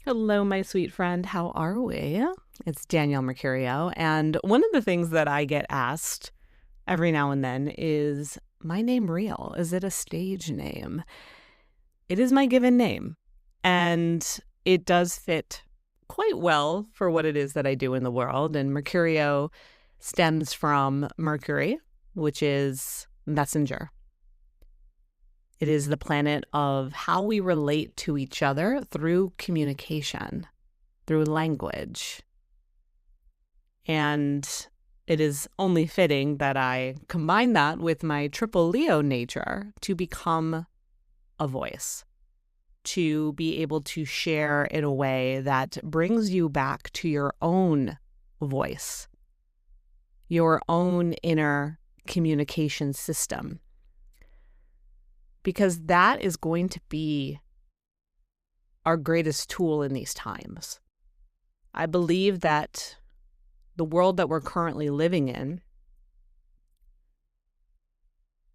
Hello, my sweet friend. How are we? It's Danielle Mercurio. And one of the things that I get asked every now and then is my name real? Is it a stage name? It is my given name. And it does fit quite well for what it is that I do in the world. And Mercurio stems from Mercury, which is messenger. It is the planet of how we relate to each other through communication, through language. And it is only fitting that I combine that with my triple Leo nature to become a voice, to be able to share in a way that brings you back to your own voice, your own inner communication system. Because that is going to be our greatest tool in these times. I believe that the world that we're currently living in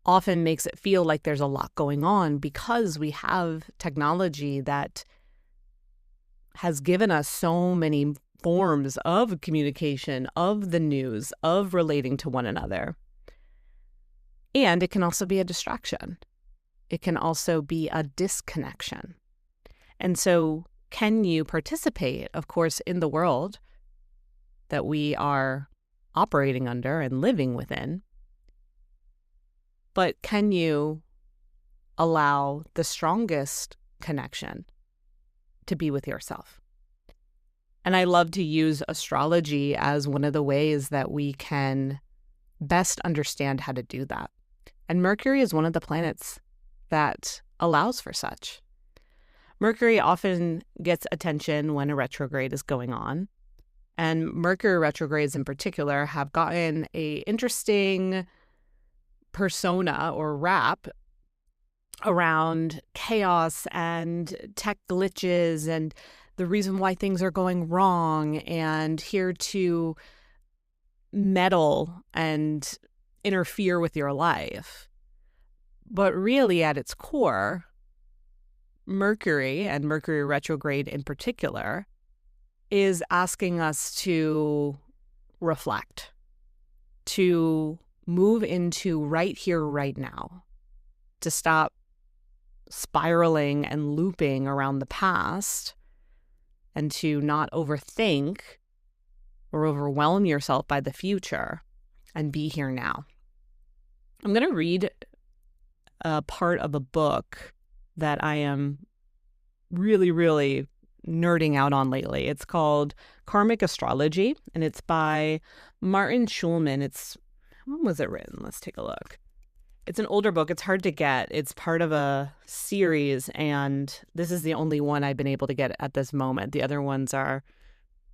often makes it feel like there's a lot going on because we have technology that has given us so many forms of communication, of the news, of relating to one another. And it can also be a distraction. It can also be a disconnection. And so can you participate, of course, in the world that we are operating under and living within? But can you allow the strongest connection to be with yourself? And I love to use astrology as one of the ways that we can best understand how to do that. And Mercury is one of the planets that allows for such. Mercury often gets attention when a retrograde is going on. And Mercury retrogrades in particular have gotten a interesting persona or rap around chaos and tech glitches and the reason why things are going wrong and here to meddle and interfere with your life. But really, at its core, Mercury, and Mercury retrograde in particular, is asking us to reflect, to move into right here, right now, to stop spiraling and looping around the past, and to not overthink or overwhelm yourself by the future and be here now. I'm going to read a part of a book that I am really, really nerding out on lately. It's called Karmic Astrology, and it's by Martin Schulman. When was it written? Let's take a look. It's an older book. It's hard to get. It's part of a series, and this is the only one I've been able to get at this moment. The other ones are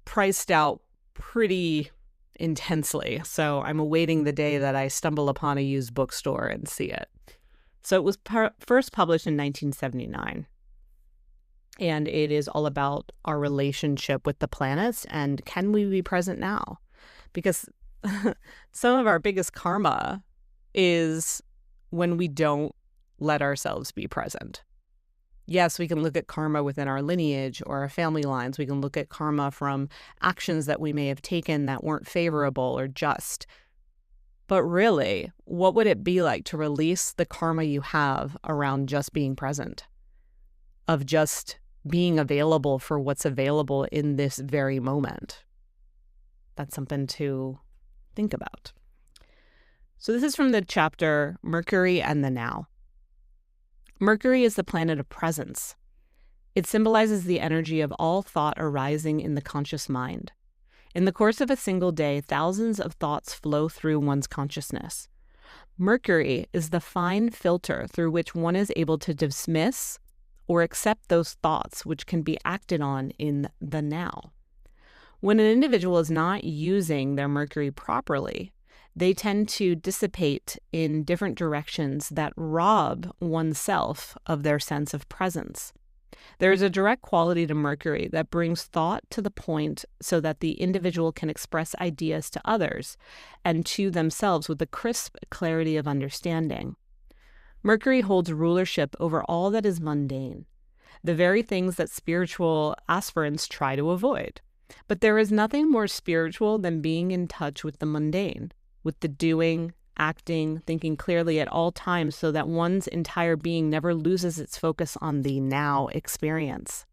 priced out pretty intensely, so I'm awaiting the day that I stumble upon a used bookstore and see it. So it was first published in 1979, and it is all about our relationship with the planets and can we be present now? Because some of our biggest karma is when we don't let ourselves be present. Yes, we can look at karma within our lineage or our family lines. We can look at karma from actions that we may have taken that weren't favorable or just. But really, what would it be like to release the karma you have around just being present, of just being available for what's available in this very moment? That's something to think about. So this is from the chapter Mercury and the Now. Mercury is the planet of presence. It symbolizes the energy of all thought arising in the conscious mind. In the course of a single day, thousands of thoughts flow through one's consciousness. Mercury is the fine filter through which one is able to dismiss or accept those thoughts which can be acted on in the now. When an individual is not using their Mercury properly, they tend to dissipate in different directions that rob oneself of their sense of presence. There is a direct quality to Mercury that brings thought to the point so that the individual can express ideas to others and to themselves with a crisp clarity of understanding. Mercury holds rulership over all that is mundane. the very things that spiritual aspirants try to avoid. But there is nothing more spiritual than being in touch with the mundane, with the doing, acting, thinking clearly at all times so that one's entire being never loses its focus on the now experience.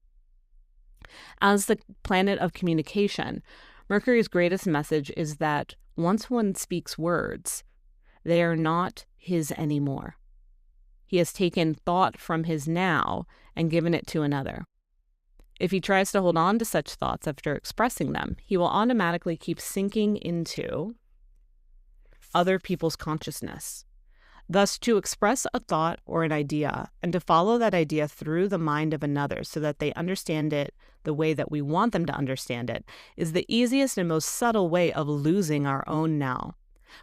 As the planet of communication, Mercury's greatest message is that once one speaks words, they are not his anymore. He has taken thought from his now and given it to another. If he tries to hold on to such thoughts after expressing them, he will automatically keep sinking into other people's consciousness. Thus, to express a thought or an idea and to follow that idea through the mind of another so that they understand it the way that we want them to understand it is the easiest and most subtle way of losing our own now.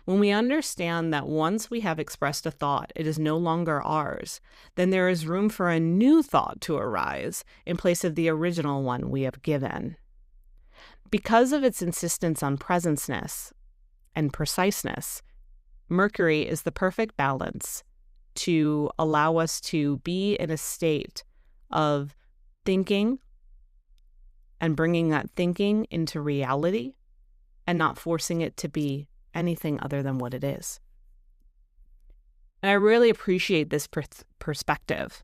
When we understand that once we have expressed a thought, it is no longer ours, then there is room for a new thought to arise in place of the original one we have given. Because of its insistence on presenceness and preciseness, Mercury is the perfect balance to allow us to be in a state of thinking and bringing that thinking into reality and not forcing it to be anything other than what it is. And I really appreciate this perspective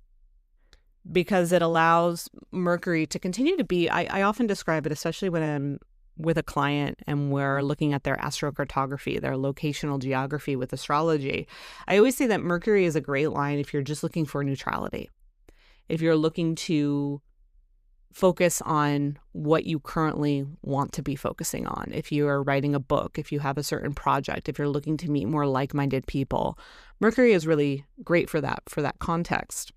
because it allows Mercury to continue to be, I often describe it, especially when I'm with a client and we're looking at their astrocartography, their locational geography with astrology. I always say that Mercury is a great line if you're just looking for neutrality. If you're looking to focus on what you currently want to be focusing on. If you are writing a book, if you have a certain project, if you're looking to meet more like-minded people, Mercury is really great for that context.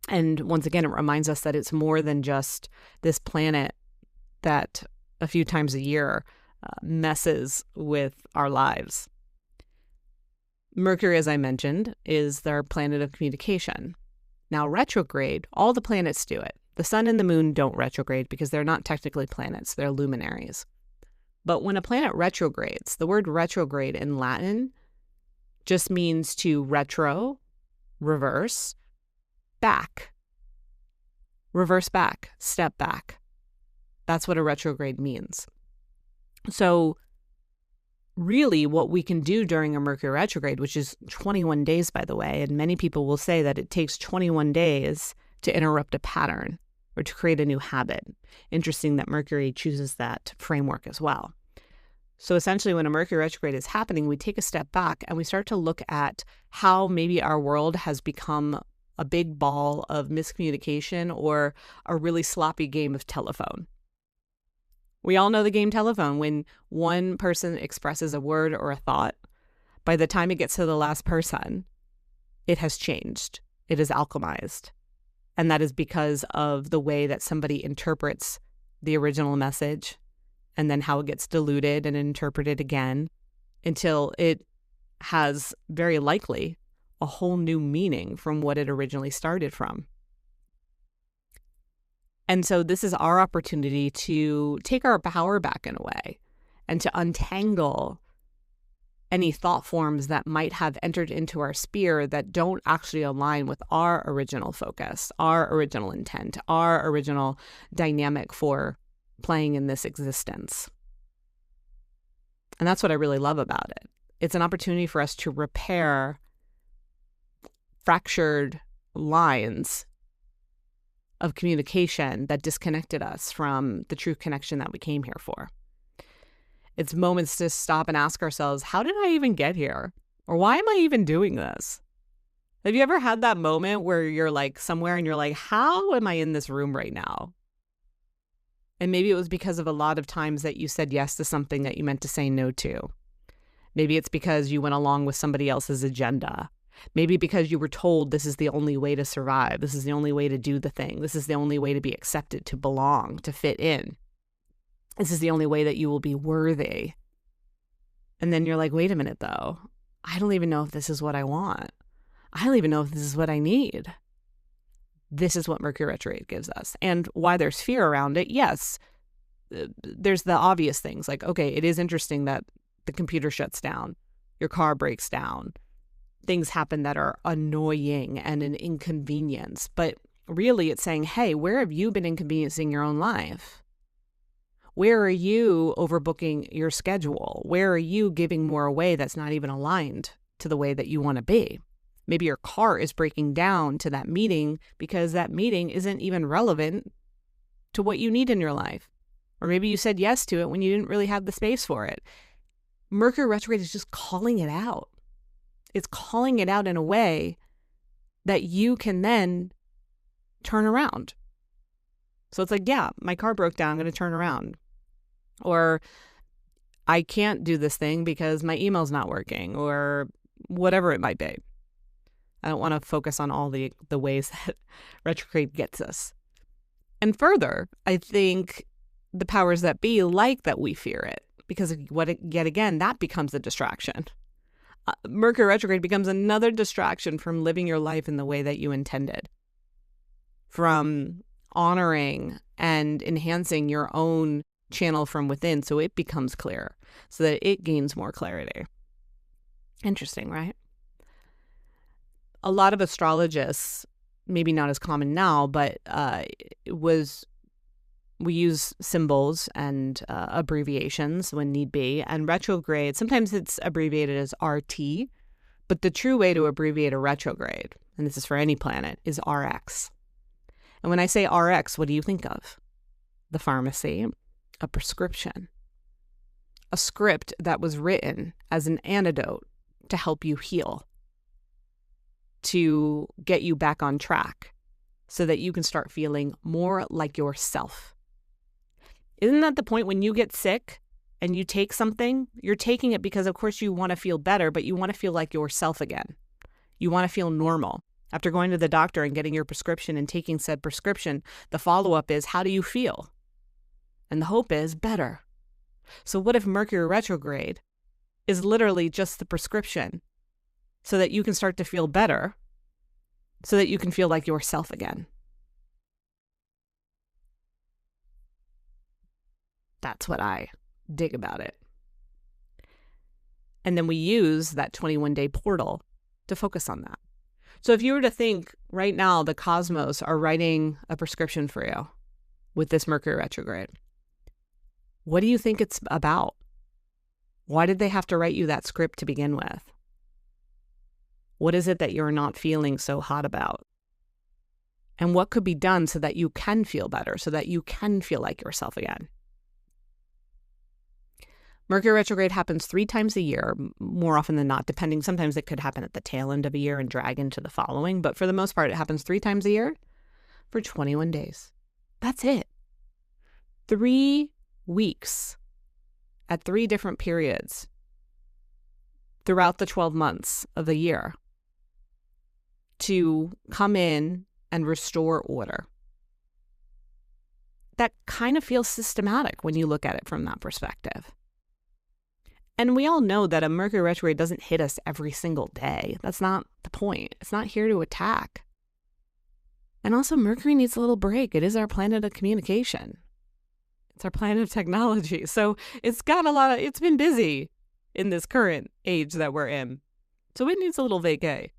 And once again, it reminds us that it's more than just this planet that a few times a year messes with our lives. Mercury, as I mentioned, is their planet of communication. Now, retrograde, all the planets do it. The sun and the moon don't retrograde because they're not technically planets, they're luminaries. But when a planet retrogrades, the word retrograde in Latin just means to retro, reverse, back. Reverse back, step back. That's what a retrograde means. So really what we can do during a Mercury retrograde, which is 21 days, by the way, and many people will say that it takes 21 days to interrupt a pattern or to create a new habit. Interesting that Mercury chooses that framework as well. So essentially when a Mercury retrograde is happening, we take a step back and we start to look at how maybe our world has become a big ball of miscommunication or a really sloppy game of telephone. We all know the game telephone. When one person expresses a word or a thought, by the time it gets to the last person, it has changed. It is alchemized. And that is because of the way that somebody interprets the original message and then how it gets diluted and interpreted again until it has very likely a whole new meaning from what it originally started from. And so this is our opportunity to take our power back in a way and to untangle any thought forms that might have entered into our sphere that don't actually align with our original focus, our original intent, our original dynamic for playing in this existence. And that's what I really love about it. It's an opportunity for us to repair fractured lines of communication that disconnected us from the true connection that we came here for. It's moments to stop and ask ourselves, how did I even get here? Or why am I even doing this? Have you ever had that moment where you're like somewhere and you're like, how am I in this room right now? And maybe it was because of a lot of times that you said yes to something that you meant to say no to. Maybe it's because you went along with somebody else's agenda. Maybe because you were told this is the only way to survive. This is the only way to do the thing. This is the only way to be accepted, to belong, to fit in. This is the only way that you will be worthy. And then you're like, wait a minute, though. I don't even know if this is what I want. I don't even know if this is what I need. This is what Mercury retrograde gives us. And why there's fear around it, yes, there's the obvious things. Like, okay, it is interesting that the computer shuts down. Your car breaks down. Things happen that are annoying and an inconvenience. But really it's saying, hey, where have you been inconveniencing your own life? Where are you overbooking your schedule? Where are you giving more away that's not even aligned to the way that you want to be? Maybe your car is breaking down to that meeting because that meeting isn't even relevant to what you need in your life. Or maybe you said yes to it when you didn't really have the space for it. Mercury retrograde is just calling it out. It's calling it out in a way that you can then turn around. So it's like, yeah, my car broke down, I'm going to turn around. Or I can't do this thing because my email's not working, or whatever it might be. I don't want to focus on all the ways that retrograde gets us. And further, I think the powers that be like that we fear it, because yet again, that becomes a distraction. Mercury retrograde becomes another distraction from living your life in the way that you intended, from honoring and enhancing your own channel from within so it becomes clear, so that it gains more clarity. Interesting, right? A lot of astrologists, maybe not as common now, but we use symbols and abbreviations when need be. And retrograde, sometimes it's abbreviated as RT, but the true way to abbreviate a retrograde, and this is for any planet, is RX. And when I say RX, what do you think of? The pharmacy, a prescription, a script that was written as an antidote to help you heal, to get you back on track so that you can start feeling more like yourself. Isn't that the point when you get sick and you take something? You're taking it because, of course, you want to feel better, but you want to feel like yourself again. You want to feel normal. After going to the doctor and getting your prescription and taking said prescription, the follow-up is, how do you feel? And the hope is better. So what if Mercury retrograde is literally just the prescription so that you can start to feel better, so that you can feel like yourself again? That's what I dig about it. And then we use that 21-day portal to focus on that. So if you were to think right now, the cosmos are writing a prescription for you with this Mercury retrograde, what do you think it's about? Why did they have to write you that script to begin with? What is it that you're not feeling so hot about? And what could be done so that you can feel better, so that you can feel like yourself again? Mercury retrograde happens 3 times a year, more often than not, depending. Sometimes it could happen at the tail end of a year and drag into the following. But for the most part, it happens 3 times a year for 21 days. That's it. 3 weeks at 3 different periods throughout the 12 months of the year to come in and restore order. That kind of feels systematic when you look at it from that perspective. And we all know that a Mercury retrograde doesn't hit us every single day. That's not the point. It's not here to attack. And also, Mercury needs a little break. It is our planet of communication. It's our planet of technology. So it's been busy in this current age that we're in. So it needs a little vacay.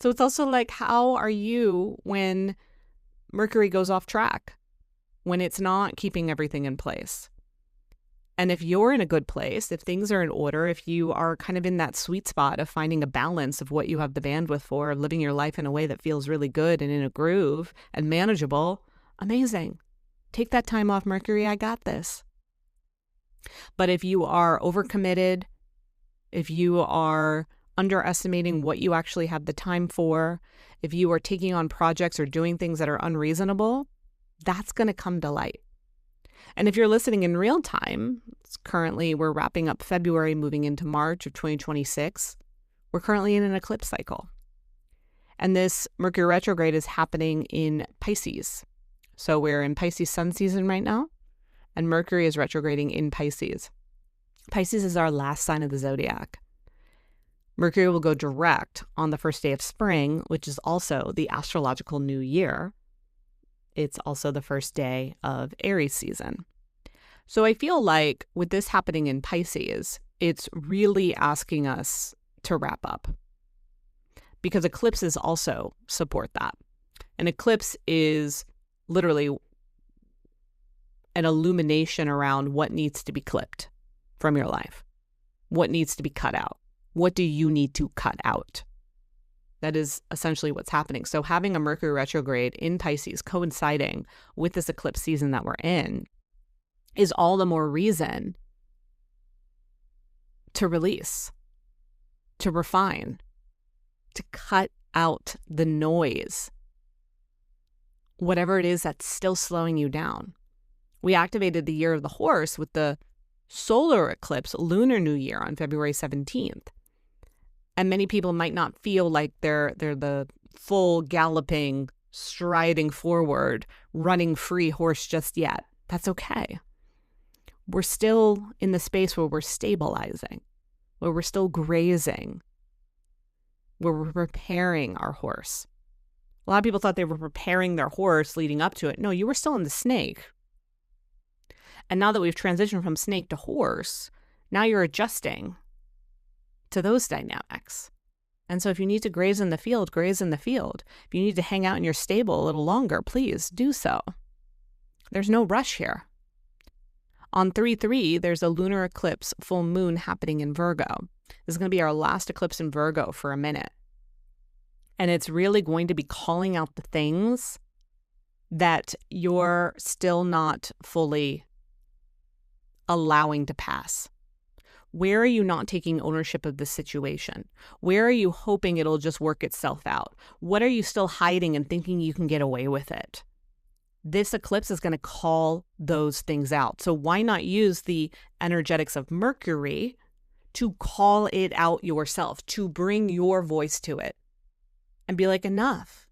So it's also like, how are you when Mercury goes off track, when it's not keeping everything in place? And if you're in a good place, if things are in order, if you are kind of in that sweet spot of finding a balance of what you have the bandwidth for, living your life in a way that feels really good and in a groove and manageable, amazing. Take that time off, Mercury. I got this. But if you are overcommitted, if you are underestimating what you actually have the time for, if you are taking on projects or doing things that are unreasonable, that's going to come to light. And if you're listening in real time, currently we're wrapping up February, moving into March of 2026. We're currently in an eclipse cycle. And this Mercury retrograde is happening in Pisces. So we're in Pisces sun season right now, and Mercury is retrograding in Pisces. Pisces is our last sign of the zodiac. Mercury will go direct on the first day of spring, which is also the astrological new year. It's also the first day of Aries season. So I feel like with this happening in Pisces, it's really asking us to wrap up, because eclipses also support that. An eclipse is literally an illumination around what needs to be clipped from your life, what needs to be cut out. What do you need to cut out? That is essentially what's happening. So having a Mercury retrograde in Pisces coinciding with this eclipse season that we're in is all the more reason to release, to refine, to cut out the noise, whatever it is that's still slowing you down. We activated the year of the horse with the solar eclipse, Lunar New Year, on February 17th. And many people might not feel like they're the full galloping, striding forward, running free horse just yet. That's okay. We're still in the space where we're stabilizing, where we're still grazing, where we're preparing our horse. A lot of people thought they were preparing their horse leading up to it. No, you were still in the snake. And now that we've transitioned from snake to horse, now you're adjusting to those dynamics. And so if you need to graze in the field, graze in the field. If you need to hang out in your stable a little longer, please do so. There's no rush here. On 3/3, there's a lunar eclipse full moon happening in Virgo. This is going to be our last eclipse in Virgo for a minute. And it's really going to be calling out the things that you're still not fully allowing to pass. Where are you not taking ownership of the situation? Where are you hoping it'll just work itself out? What are you still hiding and thinking you can get away with it? This eclipse is going to call those things out. So why not use the energetics of Mercury to call it out yourself, to bring your voice to it and be like, enough.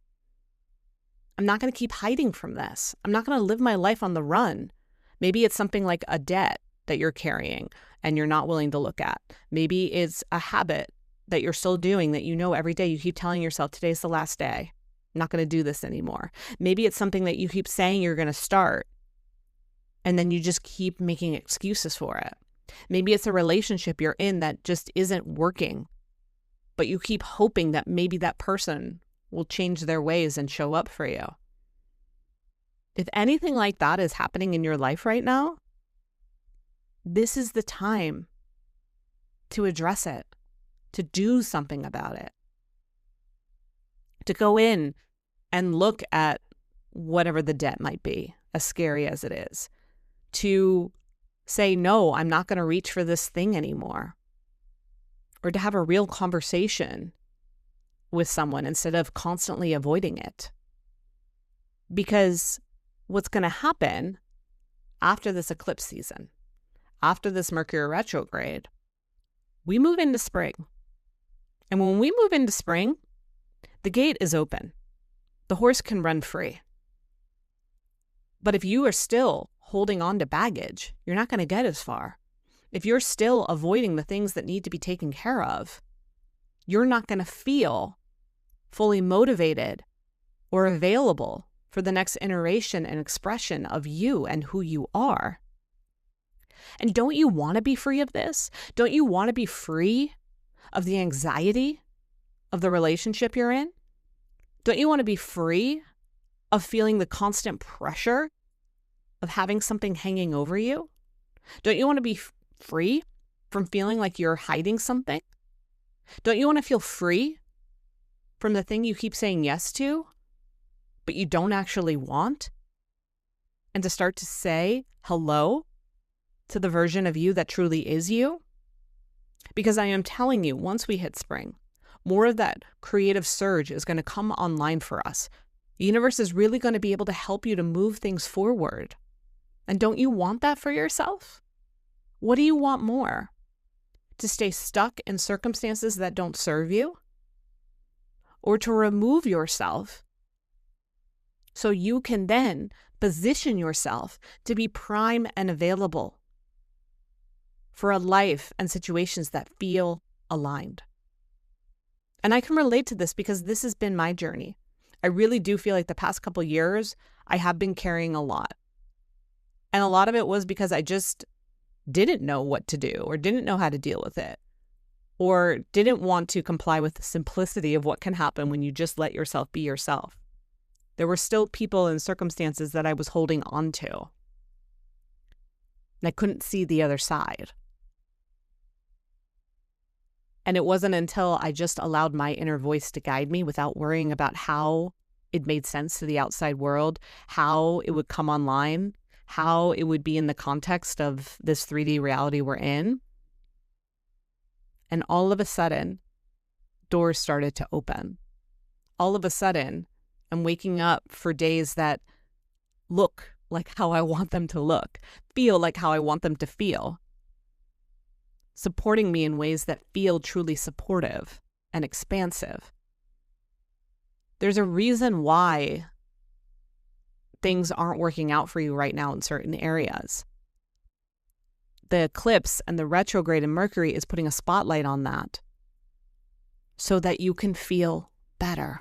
I'm not going to keep hiding from this. I'm not going to live my life on the run. Maybe it's something like a debt that you're carrying and you're not willing to look at. Maybe it's a habit that you're still doing that you know every day. You keep telling yourself, today's the last day. I'm not going to do this anymore. Maybe it's something that you keep saying you're going to start and then you just keep making excuses for it. Maybe it's a relationship you're in that just isn't working, but you keep hoping that maybe that person will change their ways and show up for you. If anything like that is happening in your life right now, this is the time to address it, to do something about it, to go in and look at whatever the debt might be, as scary as it is, to say, no, I'm not going to reach for this thing anymore, or to have a real conversation with someone instead of constantly avoiding it. Because what's going to happen after this eclipse season, after this Mercury retrograde, we move into spring. And when we move into spring, the gate is open. The horse can run free. But if you are still holding on to baggage, you're not going to get as far. If you're still avoiding the things that need to be taken care of, you're not going to feel fully motivated or available for the next iteration and expression of you and who you are. And don't you want to be free of this? Don't you want to be free of the anxiety of the relationship you're in? Don't you want to be free of feeling the constant pressure of having something hanging over you? Don't you want to be free from feeling like you're hiding something? Don't you want to feel free from the thing you keep saying yes to, but you don't actually want? And to start to say hello to the version of you that truly is you? Because I am telling you, once we hit spring, more of that creative surge is going to come online for us. The universe is really going to be able to help you to move things forward. And don't you want that for yourself? What do you want more? To stay stuck in circumstances that don't serve you? Or to remove yourself so you can then position yourself to be prime and available for a life and situations that feel aligned? And I can relate to this because this has been my journey. I really do feel like the past couple years, I have been carrying a lot. And a lot of it was because I just didn't know what to do or didn't know how to deal with it or didn't want to comply with the simplicity of what can happen when you just let yourself be yourself. There were still people and circumstances that I was holding on to. And I couldn't see the other side. And it wasn't until I just allowed my inner voice to guide me without worrying about how it made sense to the outside world, how it would come online, how it would be in the context of this 3D reality we're in. And all of a sudden, doors started to open. All of a sudden, I'm waking up for days that look like how I want them to look, feel like how I want them to feel, supporting me in ways that feel truly supportive and expansive. There's a reason why things aren't working out for you right now in certain areas. The eclipse and the retrograde in Mercury is putting a spotlight on that so that you can feel better.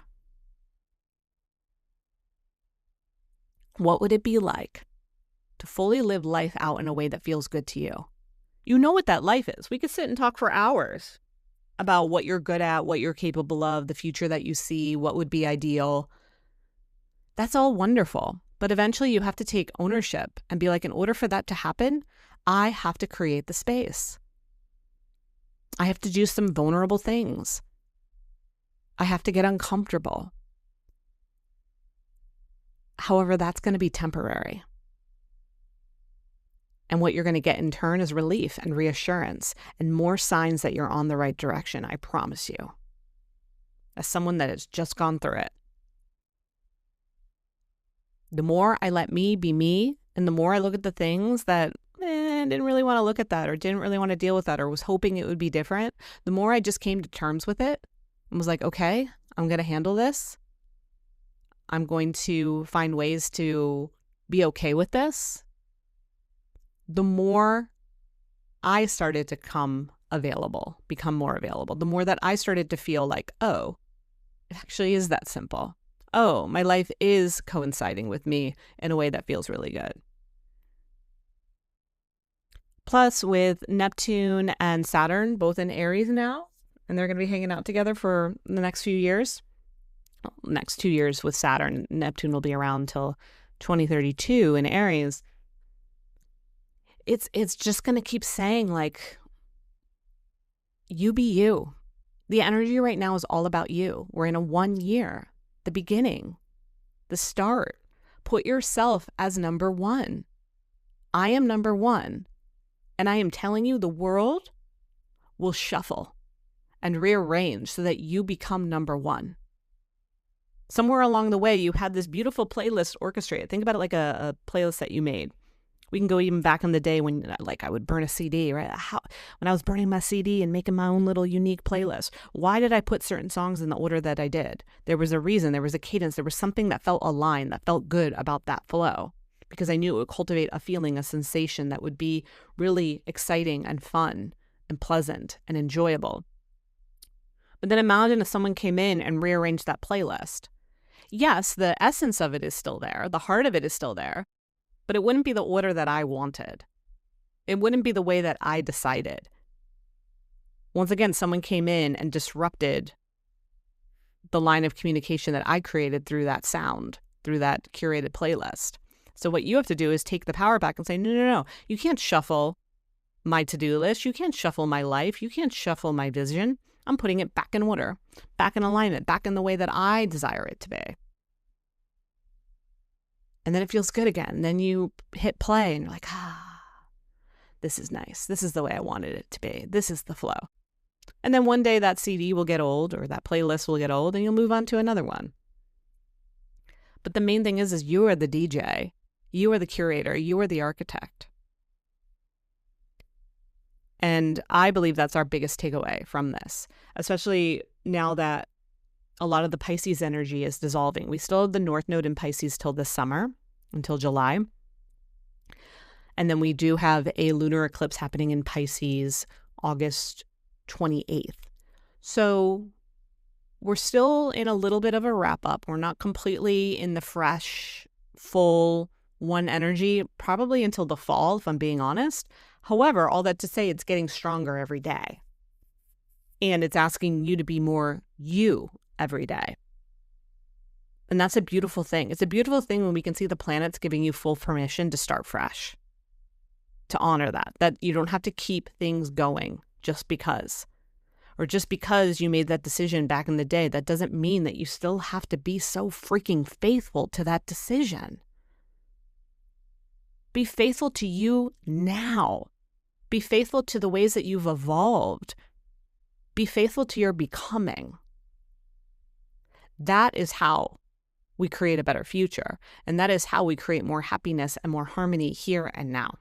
What would it be like to fully live life out in a way that feels good to you? You know what that life is. We could sit and talk for hours about what you're good at, what you're capable of, the future that you see, what would be ideal. That's all wonderful. But eventually you have to take ownership and be like, in order for that to happen, I have to create the space. I have to do some vulnerable things. I have to get uncomfortable. However, that's going to be temporary. And what you're going to get in turn is relief and reassurance and more signs that you're on the right direction, I promise you. As someone that has just gone through it. The more I let me be me, and the more I look at the things that I didn't really want to look at that or didn't really want to deal with that or was hoping it would be different, the more I just came to terms with it and was like, okay, I'm going to handle this. I'm going to find ways to be okay with this. The more I started to become more available, the more that I started to feel like, oh, it actually is that simple. Oh, my life is coinciding with me in a way that feels really good. Plus, with Neptune and Saturn both in Aries now, and they're going to be hanging out together for the next few years. Well, next 2 years with Saturn. Neptune will be around until 2032 in Aries. It's just going to keep saying, like, you be you. The energy right now is all about you. We're in a 1 year, the beginning, the start. Put yourself as number one. I am number one. And I am telling you, the world will shuffle and rearrange so that you become number one. Somewhere along the way, you had this beautiful playlist orchestrated. Think about it like a playlist that you made. We can go even back in the day when, like, I would burn a CD, right? When I was burning my CD and making my own little unique playlist. Why did I put certain songs in the order that I did? There was a reason, there was a cadence, there was something that felt aligned, that felt good about that flow. Because I knew it would cultivate a feeling, a sensation that would be really exciting and fun and pleasant and enjoyable. But then imagine if someone came in and rearranged that playlist. Yes, the essence of it is still there. The heart of it is still there. But it wouldn't be the order that I wanted. It wouldn't be the way that I decided. Once again, someone came in and disrupted the line of communication that I created through that sound, through that curated playlist. So what you have to do is take the power back and say, no. You can't shuffle my to-do list. You can't shuffle my life. You can't shuffle my vision. I'm putting it back in order, back in alignment, back in the way that I desire it to be. And then it feels good again. Then you hit play and you're like, this is nice. This is the way I wanted it to be. This is the flow. And then one day that CD will get old or that playlist will get old and you'll move on to another one. But the main thing is you are the DJ. You are the curator. You are the architect. And I believe that's our biggest takeaway from this, especially now that a lot of the Pisces energy is dissolving. We still have the North Node in Pisces till this summer, until July. And then we do have a lunar eclipse happening in Pisces August 28th. So we're still in a little bit of a wrap up. We're not completely in the fresh, full one energy, probably until the fall, if I'm being honest. However, all that to say, it's getting stronger every day. And it's asking you to be more you every day. And that's a beautiful thing. It's a beautiful thing when we can see the planets giving you full permission to start fresh, to honor that you don't have to keep things going just because. Or just because you made that decision back in the day, that doesn't mean that you still have to be so freaking faithful to that decision. Be faithful to you now. Be faithful to the ways that you've evolved. Be faithful to your becoming. That is how we create a better future. And that is how we create more happiness and more harmony here and now.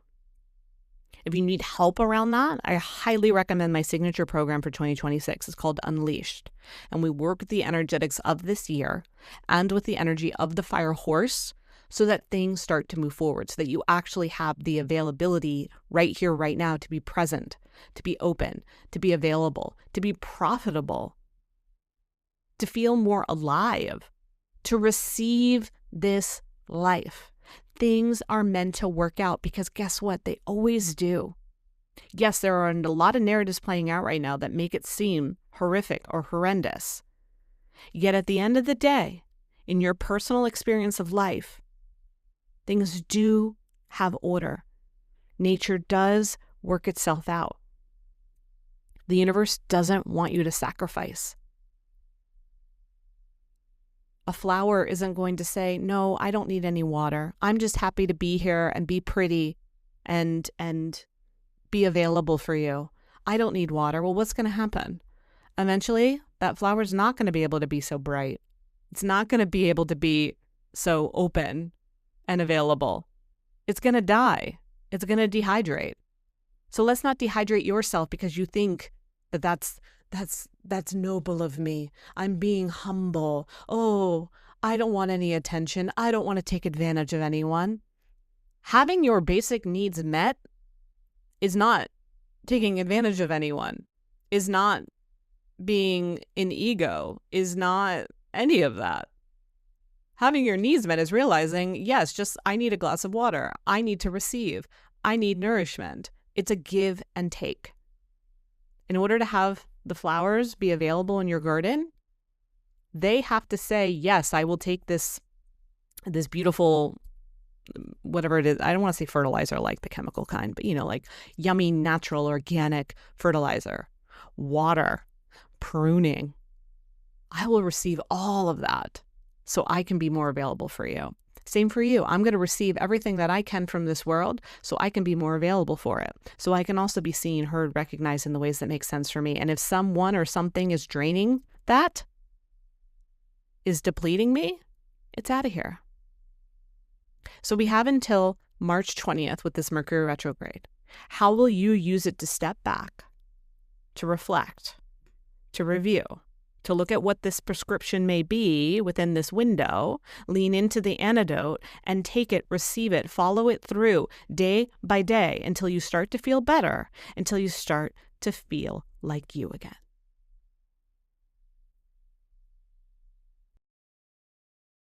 If you need help around that, I highly recommend my signature program for 2026. It's called Unleashed. And we work with the energetics of this year and with the energy of the fire horse so that things start to move forward, so that you actually have the availability right here, right now, to be present, to be open, to be available, to be profitable, to feel more alive, to receive this life. Things are meant to work out because guess what? They always do. Yes, there are a lot of narratives playing out right now that make it seem horrific or horrendous. Yet at the end of the day, in your personal experience of life, things do have order. Nature does work itself out. The universe doesn't want you to sacrifice. A flower isn't going to say, no, I don't need any water. I'm just happy to be here and be pretty and be available for you. I don't need water. Well, what's going to happen? Eventually, that flower's not going to be able to be so bright. It's not going to be able to be so open and available. It's going to die. It's going to dehydrate. So let's not dehydrate yourself because you think that that's noble of me. I'm being humble. Oh, I don't want any attention. I don't want to take advantage of anyone. Having your basic needs met is not taking advantage of anyone, is not being an ego, is not any of that. Having your needs met is realizing, yes, just I need a glass of water. I need to receive. I need nourishment. It's a give and take. In order to have the flowers be available in your garden, they have to say, yes, I will take this beautiful, whatever it is. I don't want to say fertilizer like the chemical kind, but like yummy, natural, organic fertilizer, water, pruning. I will receive all of that so I can be more available for you. Same for you. I'm going to receive everything that I can from this world so I can be more available for it. So I can also be seen, heard, recognized in the ways that make sense for me. And if someone or something is draining that, is depleting me, it's out of here. So we have until March 20th with this Mercury retrograde. How will you use it to step back, to reflect, to review, to look at what this prescription may be within this window, lean into the antidote and take it, receive it, follow it through day by day until you start to feel better, until you start to feel like you again.